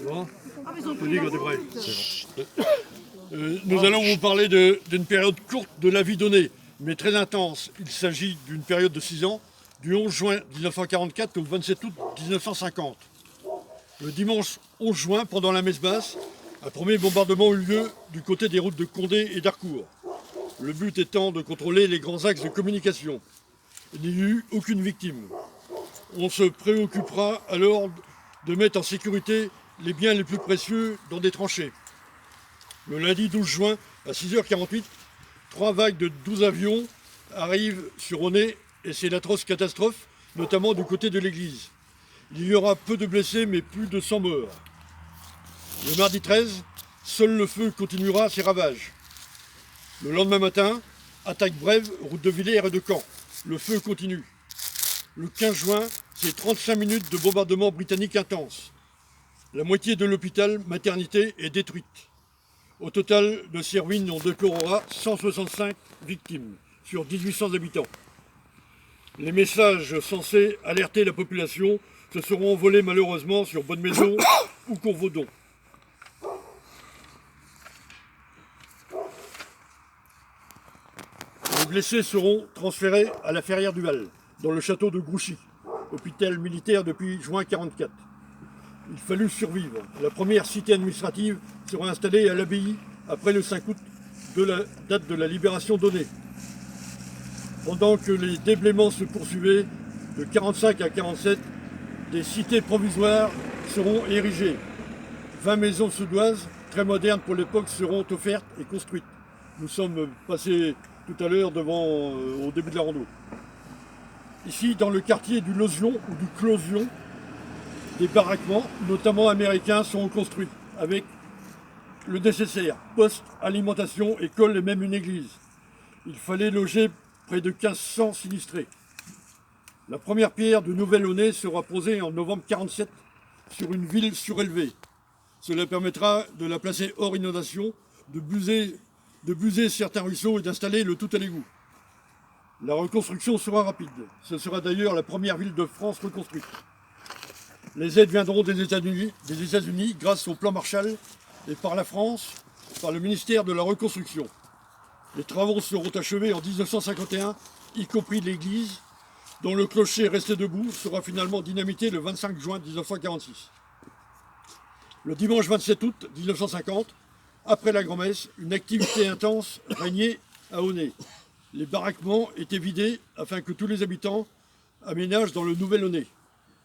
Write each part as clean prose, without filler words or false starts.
Bon. Nous allons vous parler d'une période courte de la vie donnée, mais très intense. Il s'agit d'une période de 6 ans, du 11 juin 1944 au 27 août 1950. Le dimanche 11 juin, pendant la messe basse, un premier bombardement eut lieu du côté des routes de Condé et d'Harcourt. Le but étant de contrôler les grands axes de communication. Il n'y eut aucune victime. On se préoccupera alors de mettre en sécurité les biens les plus précieux dans des tranchées. Le lundi 12 juin, à 6h48, 3 vagues de 12 avions arrivent sur Onay et c'est l'atroce catastrophe, notamment du côté de l'église. Il y aura peu de blessés, mais plus de 100 morts. Le mardi 13, seul le feu continuera ses ravages. Le lendemain matin, attaque brève, route de Villers et de Caen. Le feu continue. Le 15 juin, c'est 35 minutes de bombardement britannique intense. La moitié de l'hôpital maternité est détruite. Au total, de ces ruines, on déplorera 165 victimes sur 1800 habitants. Les messages censés alerter la population se seront envolés malheureusement sur Bonne-Maison ou Courvaudon. Les blessés seront transférés à la Ferrière du Val, dans le château de Grouchy, hôpital militaire depuis juin 1944. Il fallut survivre. La première cité administrative sera installée à l'abbaye après le 5 août de la date de la libération donnée. Pendant que les déblaiements se poursuivaient, de 1945 à 1947, des cités provisoires seront érigées. 20 maisons suédoises, très modernes pour l'époque, seront offertes et construites. Nous sommes passés tout à l'heure au début de la rando. Ici, dans le quartier du Losion ou du Closion, des baraquements, notamment américains, seront construits avec le nécessaire, poste, alimentation, école et même une église. Il fallait loger près de 1500 sinistrés. La première pierre de Nouvelle-Onay sera posée en novembre 1947 sur une ville surélevée. Cela permettra de la placer hors inondation, de buser certains ruisseaux et d'installer le tout à l'égout. La reconstruction sera rapide. Ce sera d'ailleurs la première ville de France reconstruite. Les aides viendront des États-Unis grâce au plan Marshall et par la France, par le ministère de la Reconstruction. Les travaux seront achevés en 1951, y compris l'église, dont le clocher resté debout sera finalement dynamité le 25 juin 1946. Le dimanche 27 août 1950, après la grand-messe, une activité intense régnait à Onay. Les baraquements étaient vidés afin que tous les habitants aménagent dans le nouvel Onay.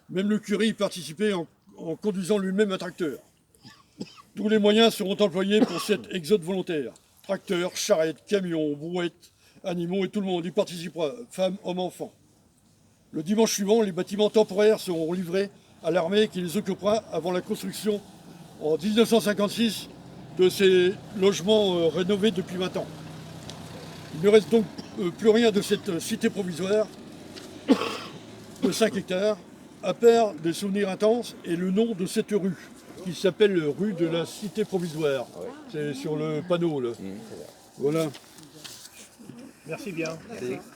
Même le curé y participait en conduisant lui-même un tracteur. Tous les moyens seront employés pour cet exode volontaire. Tracteurs, charrettes, camions, brouettes, animaux et tout le monde y participera, femmes, hommes, enfants. Le dimanche suivant, les bâtiments temporaires seront livrés à l'armée qui les occupera avant la construction en 1956 de ces logements rénovés depuis 20 ans. Il ne reste donc plus rien de cette cité provisoire de 5 hectares, à part des souvenirs intenses et le nom de cette rue, qui s'appelle rue de la Cité Provisoire. C'est sur le panneau, là. Voilà. Merci bien.